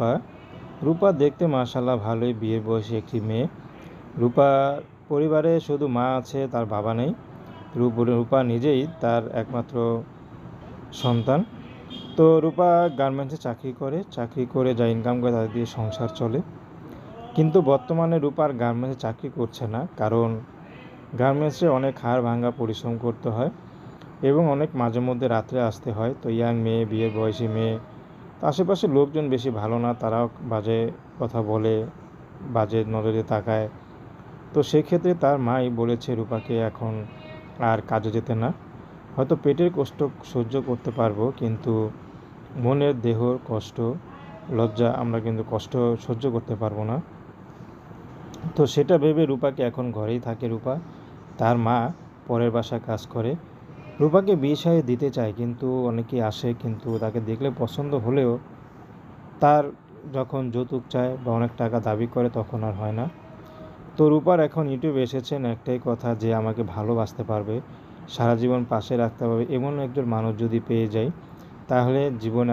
রূপা। রূপা দেখতে মাশাআল্লাহ ভালোই, বিয়ের বয়সী একটি মেয়ে। রূপা পরিবারে শুধু মা আছে, তার বাবা নেই। রূপা নিজেই তার একমাত্র সন্তান। তো রূপা গার্মেন্টসে চাকরি করে যা ইনকাম করে তাদের দিয়ে সংসার চলে। কিন্তু বর্তমানে রূপা আর গার্মেন্টসে চাকরি করছে না, কারণ গার্মেন্টসে অনেক হাড় ভাঙা পরিশ্রম করতে হয় এবং অনেক মাঝে মধ্যে রাত্রে আসতে হয়। তো ইয়াং মেয়ে, বিয়ের বয়সী মেয়ে, তো আশেপাশের লোকজন বেশি ভালো না, তারাও বাজে কথা বলে, বাজে নজরে তাকায়। তো সেক্ষেত্রে তার মাই বলেছে রূপাকে এখন আর কাজে যেতে না। হয়তো পেটের কষ্ট সহ্য করতে পারবো, কিন্তু মনের দেহর কষ্ট, লজ্জা আমরা কিন্তু কষ্ট সহ্য করতে পারবো না। তো সেটা ভেবে রূপাকে এখন ঘরেই থাকে রূপা। তার মা পরের বাসায় কাজ করে। রূপাকে বিয়ে শাদী দিতে চায়, কিন্তু অনেকেই আসে, কিন্তু তাকে দেখলে পছন্দ হলেও তার যখন যৌতুক চায় বা অনেক টাকা দাবি করে তখন আর হয় না। তো রূপার এখন ইউটিউবে এসেছেন একটাই কথা, যে আমাকে ভালোবাসতে পারবে, সারা জীবন পাশে রাখতে পারবে, এমন একজন মানুষ যদি পেয়ে যাই তাহলে জীবনে